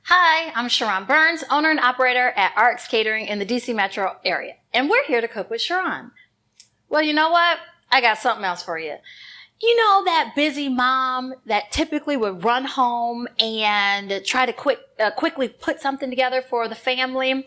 Hi, I'm Sharon Burns, owner and operator at RX Catering in the DC metro area, and we're here to cook with Sharon. Well, you know what? I got something else for you. You know that busy mom that typically would run home and try to quickly put something together for the family?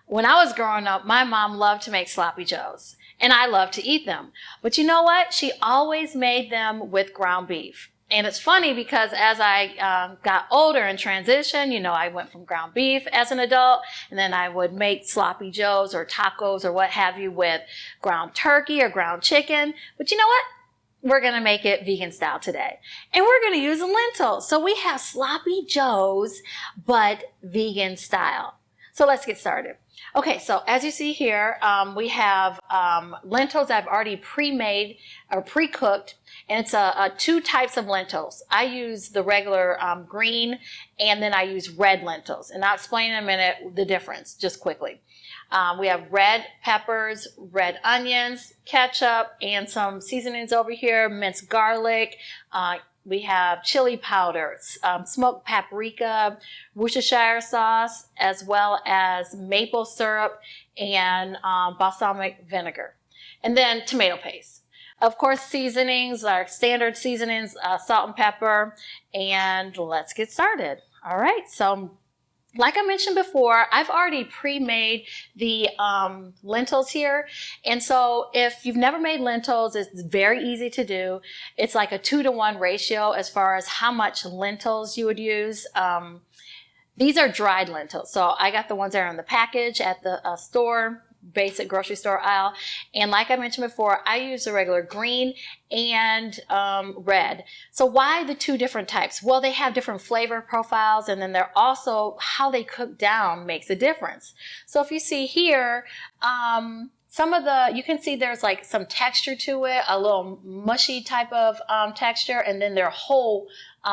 When I was growing up, my mom loved to make sloppy joes, and I loved to eat them. But you know what? She always made them with ground beef. And it's funny because as I got older and transitioned, I went from ground beef as an adult, and then I would make sloppy joes or tacos or what have you with ground turkey or ground chicken. But you know what? We're going to make it vegan style today. And we're going to use lentils. So we have sloppy joes, but vegan style. So let's get started. Okay, so as you see here, we have lentils I've already pre-made or pre-cooked, and it's two types of lentils. I use the regular green, and then I use red lentils, and I'll explain in a minute the difference just quickly. We have red peppers, red onions, ketchup, and some seasonings over here, minced garlic. We have chili powders, smoked paprika, Worcestershire sauce, as well as maple syrup and balsamic vinegar. And then tomato paste. Of course, seasonings, our standard seasonings, salt and pepper. And let's get started. All right, so like I mentioned before, I've already pre-made the lentils here. And so if you've never made lentils, it's very easy to do. It's like a 2-to-1 ratio as far as how much lentils you would use. These are dried lentils. So I got the ones that are in the package at the store, basic grocery store aisle. And like I mentioned before, I use the regular green and red. So why the two different types? Well, they have different flavor profiles, and then they're also how they cook down makes a difference. So if you see here, you can see there's like some texture to it, a little mushy type of texture, and then they're whole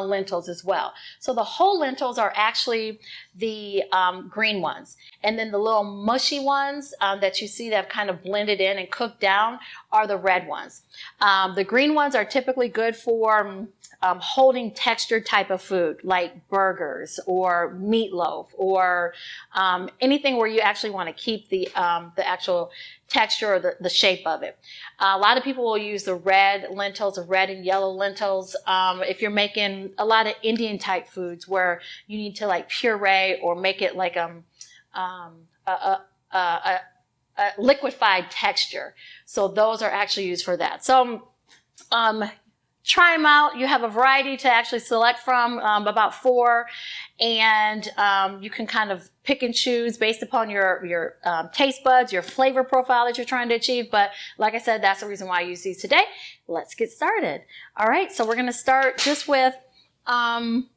lentils as well. So the whole lentils are actually the green ones. And then the little mushy ones that you see that have kind of blended in and cooked down are the red ones. The green ones are typically good for holding textured type of food like burgers or meatloaf or anything where you actually want to keep the actual texture or the shape of it. A lot of people will use the red lentils, or red and yellow lentils, if you're making a lot of Indian type foods where you need to like puree or make it like a liquefied texture. So those are actually used for that. So try them out. You have a variety to actually select from, about 4, and you can kind of pick and choose based upon your taste buds, your flavor profile that you're trying to achieve. But like I said, that's the reason why I use these today. Let's get started. All right, so we're going to start just with some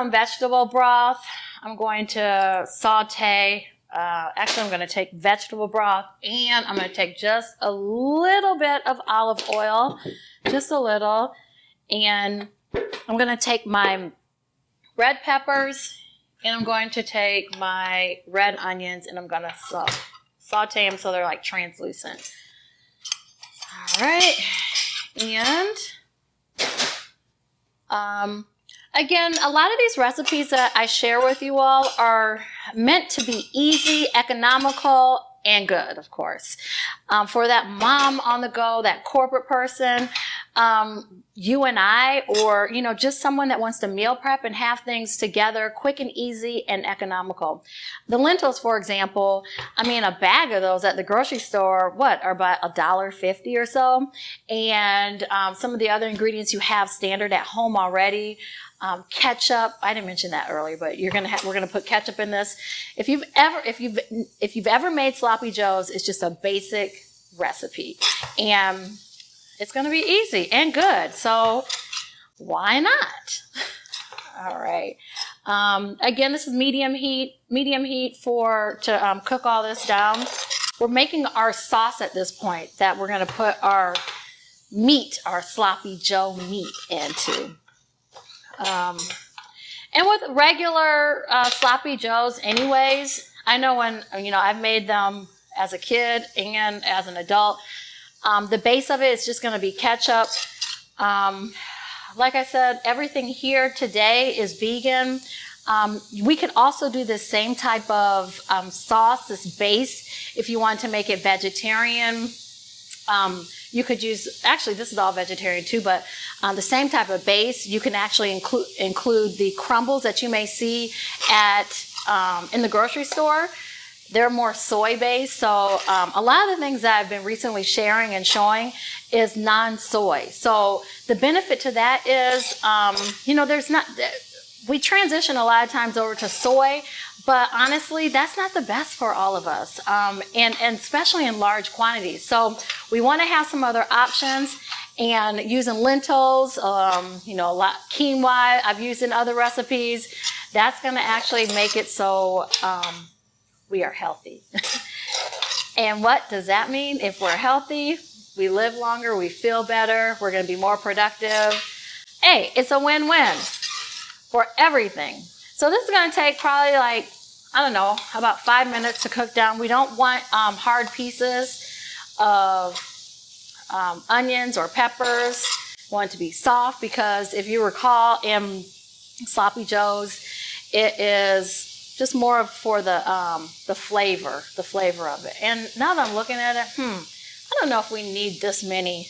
vegetable broth. I'm going to saute. Actually, I'm going to take vegetable broth, and I'm going to take just a little bit of olive oil, just a little, and I'm going to take my red peppers, and I'm going to take my red onions, and I'm going to saute them so they're like translucent. All right, and again, a lot of these recipes that I share with you all are meant to be easy, economical, and good, of course. For that mom on the go, that corporate person, you and I, or, just someone that wants to meal prep and have things together quick and easy and economical. The lentils, for example, a bag of those at the grocery store, are about $1.50 or so. And some of the other ingredients you have standard at home already. Ketchup, I didn't mention that earlier, but we're gonna put ketchup in this. If you've ever made sloppy joes, it's just a basic recipe, and it's gonna be easy and good. So why not? All right. Again, this is medium heat to cook all this down. We're making our sauce at this point that we're gonna put our sloppy joe meat into. And with regular sloppy joes anyways, I know when, I've made them as a kid and as an adult, the base of it is just going to be ketchup, Like I said, everything here today is vegan. We could also do the same type of sauce, this base, if you want to make it vegetarian. You could use, actually this is all vegetarian too, but the same type of base. You can actually include the crumbles that you may see in the grocery store. They're more soy based, so a lot of the things that I've been recently sharing and showing is non-soy. So the benefit to that is, we transition a lot of times over to soy, but honestly, that's not the best for all of us, and especially in large quantities. So we want to have some other options, and using lentils, a lot quinoa I've used in other recipes. That's going to actually make it so we are healthy. And what does that mean? If we're healthy, we live longer, we feel better, we're going to be more productive. Hey, it's a win-win for everything. So this is going to take probably about 5 minutes to cook down. We don't want hard pieces of onions or peppers. We want it to be soft because if you recall in Sloppy Joe's, it is just more for the flavor of it. And now that I'm looking at it, I don't know if we need this many.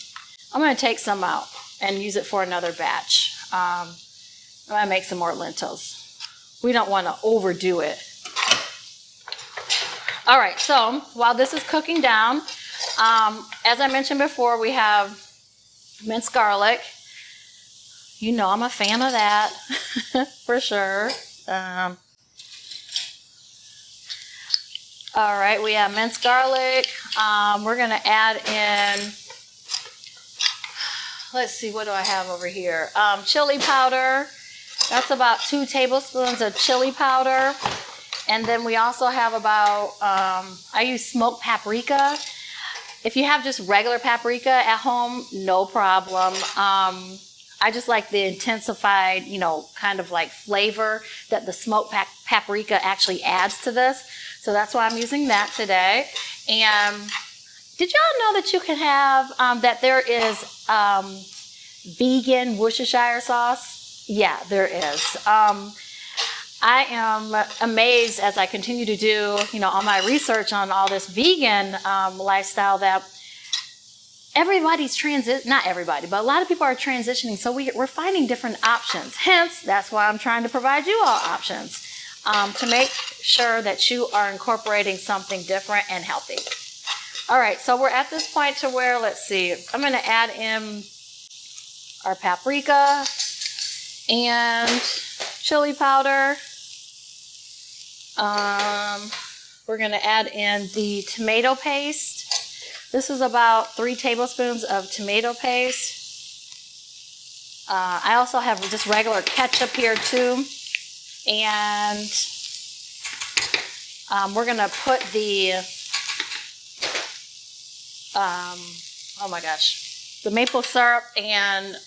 I'm going to take some out and use it for another batch. I'm going to make some more lentils. We don't want to overdo it. All right, so while this is cooking down, as I mentioned before, we have minced garlic. You know I'm a fan of that, for sure. All right, we have minced garlic. We're going to add in, let's see, what do I have over here? Chili powder. That's about 2 tablespoons of chili powder. And then we also have about, I use smoked paprika. If you have just regular paprika at home, no problem. I just like the intensified, kind of like flavor that the smoked paprika actually adds to this. So that's why I'm using that today. And did y'all know that you can have, that there is vegan Worcestershire sauce? Yeah, there is. I am amazed as I continue to do, all my research on all this vegan lifestyle that everybody's not everybody, but a lot of people are transitioning. So we're finding different options. Hence, that's why I'm trying to provide you all options to make sure that you are incorporating something different and healthy. All right, so we're at this point to where, let's see, I'm going to add in our paprika and chili powder. We're going to add in the tomato paste. This is about 3 tablespoons of tomato paste. I also have just regular ketchup here too. And we're going to put the, oh my gosh, the maple syrup and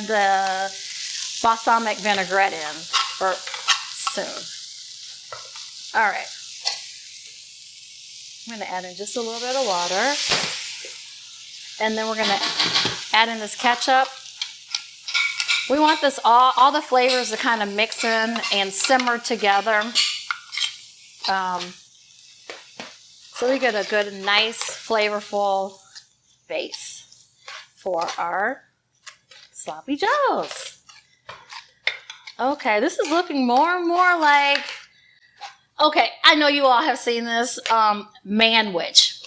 the balsamic vinaigrette in for soon. All right. I'm going to add in just a little bit of water. And then we're going to add in this ketchup. We want this all the flavors to kind of mix in and simmer together. So we get a good, nice, flavorful base for our Sloppy Joes. Okay, this is looking more and more like, okay, I know you all have seen this, manwich.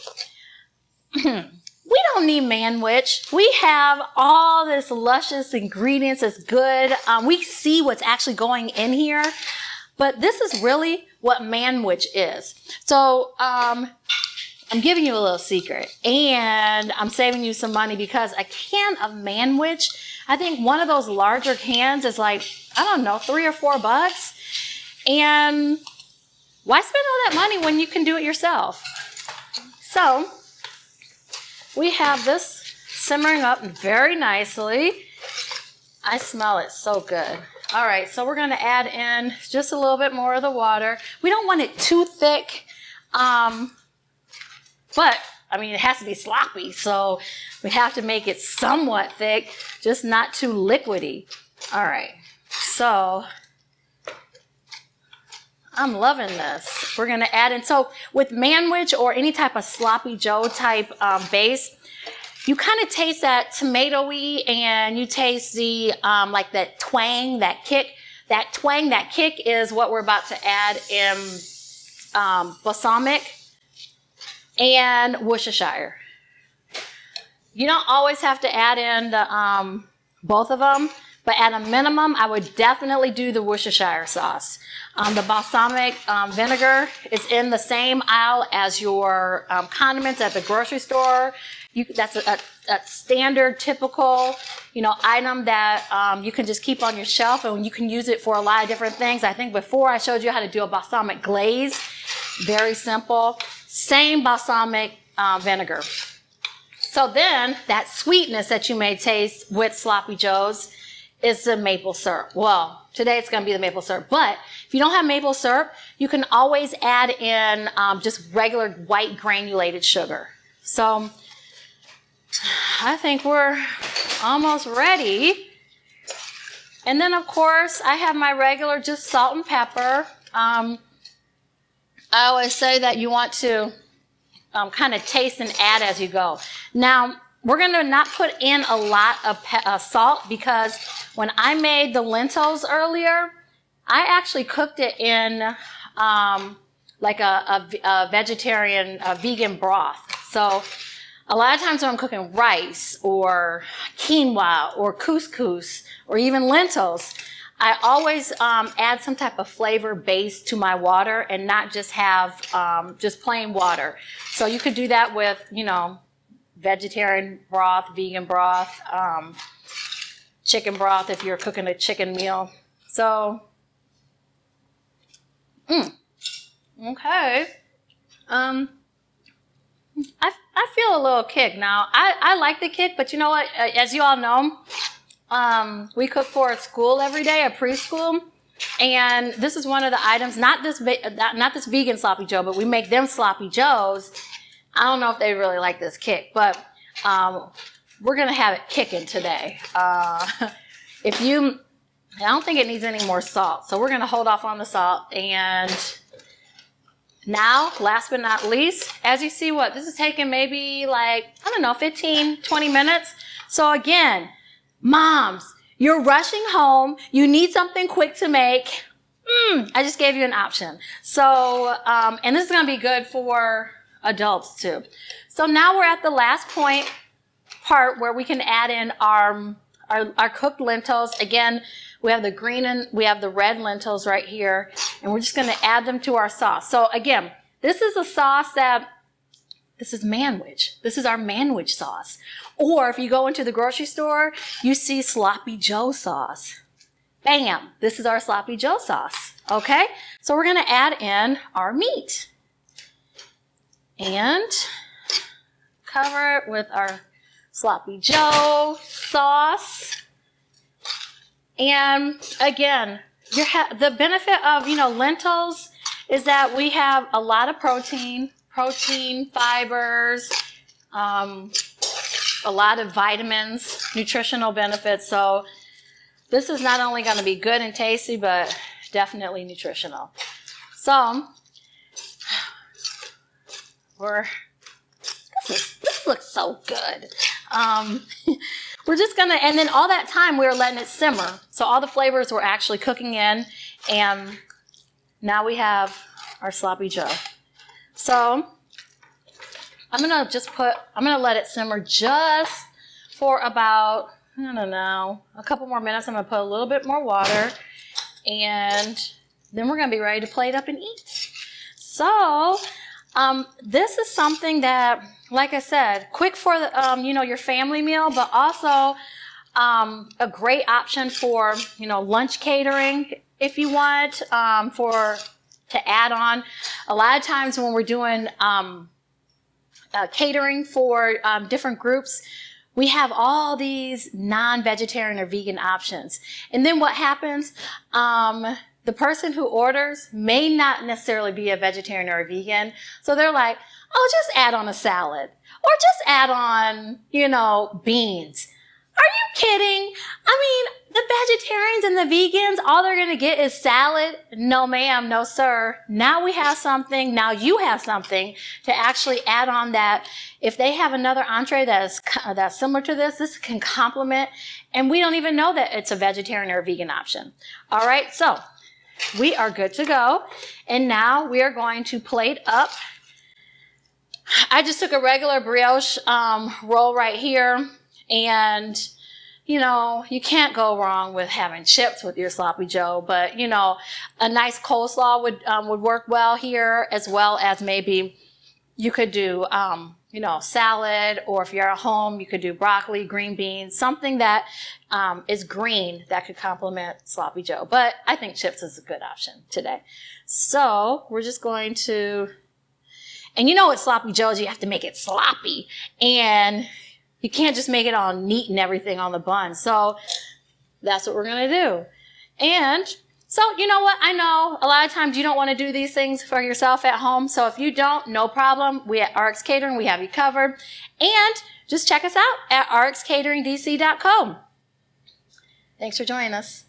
We don't need manwich. We have all this luscious ingredients. It's good. We see what's actually going in here, but this is really what manwich is. So I'm giving you a little secret, and I'm saving you some money because a can of manwich, I think one of those larger cans is like, I don't know, $3 or $4. And why spend all that money when you can do it yourself? So we have this simmering up very nicely. I smell it so good. All right, so we're going to add in just a little bit more of the water. We don't want it too thick, but I mean, it has to be sloppy, so we have to make it somewhat thick, just not too liquidy. All right, so I'm loving this. We're gonna add in, so with manwich or any type of sloppy Joe type base, you kind of taste that tomatoey, and you taste the like that twang, that kick. That twang, that kick is what we're about to add in balsamic and Worcestershire. You don't always have to add in the, both of them, but at a minimum, I would definitely do the Worcestershire sauce. The balsamic vinegar is in the same aisle as your condiments at the grocery store. That's a standard, typical, item that you can just keep on your shelf, and you can use it for a lot of different things. I think before I showed you how to do a balsamic glaze. Very simple. Same balsamic vinegar. So then that sweetness that you may taste with sloppy joes is the maple syrup. Well, today it's going to be the maple syrup, but if you don't have maple syrup, you can always add in just regular white granulated sugar. So I think we're almost ready. And then of course I have my regular just salt and pepper. I always say that you want to kind of taste and add as you go. Now, we're going to not put in a lot of salt, because when I made the lentils earlier, I actually cooked it in like a vegetarian, vegan broth. So a lot of times when I'm cooking rice or quinoa or couscous or even lentils, I always add some type of flavor base to my water and not just have just plain water. So you could do that with, vegetarian broth, vegan broth, chicken broth if you're cooking a chicken meal. So, okay. I feel a little kick now. I like the kick, but you know what? As you all know, we cook for a school every day, a preschool, and this is one of the items. Not this vegan sloppy joe, but we make them sloppy joes. I don't know if they really like this kick, but we're gonna have it kicking today. I don't think it needs any more salt, so we're gonna hold off on the salt. And now, last but not least, as you see, this is taking maybe 15, 20 minutes. So again, moms, you're rushing home, you need something quick to make. I just gave you an option. So, and this is gonna be good for adults too. So now we're at the last part where we can add in our cooked lentils. Again, we have the green and we have the red lentils right here, and we're just going to add them to our sauce. So again, this is a sauce this is manwich. This is our manwich sauce. Or if you go into the grocery store, you see sloppy joe sauce. Bam, this is our sloppy joe sauce. Okay, so we're going to add in our meat and cover it with our sloppy joe sauce. And again, the benefit of lentils is that we have a lot of protein, fibers, a lot of vitamins, nutritional benefits. So this is not only going to be good and tasty, but definitely nutritional. So this looks so good. We're just gonna, and then all that time we were letting it simmer. So all the flavors were actually cooking in, and now we have our sloppy joe. So I'm gonna let it simmer just for about, a couple more minutes. I'm gonna put a little bit more water, and then we're gonna be ready to plate up and eat. So this is something that, like I said, quick for your family meal, but also a great option for lunch catering if you want to add on. A lot of times when we're doing catering for different groups, we have all these non-vegetarian or vegan options, and then what happens? The person who orders may not necessarily be a vegetarian or a vegan. So they're like, oh, just add on a salad. Or just add on, beans. Are you kidding? I mean, the vegetarians and the vegans, all they're going to get is salad. No, ma'am. No, sir. Now we have something. Now you have something to actually add on that. If they have another entree that's similar to this can complement. And we don't even know that it's a vegetarian or a vegan option. All right. So we are good to go. And now we are going to plate up. I just took a regular brioche roll right here. And, you can't go wrong with having chips with your sloppy joe, but, a nice coleslaw would work well here, as well as maybe you could do, salad, or if you're at home, you could do broccoli, green beans, something that is green that could complement sloppy joe. But I think chips is a good option today. So we're just going to, and with sloppy joes, you have to make it sloppy, and you can't just make it all neat and everything on the bun. So that's what we're going to do. And so, you know what? I know a lot of times you don't want to do these things for yourself at home. So if you don't, no problem. We at RX Catering, we have you covered. And just check us out at rxcateringdc.com. Thanks for joining us.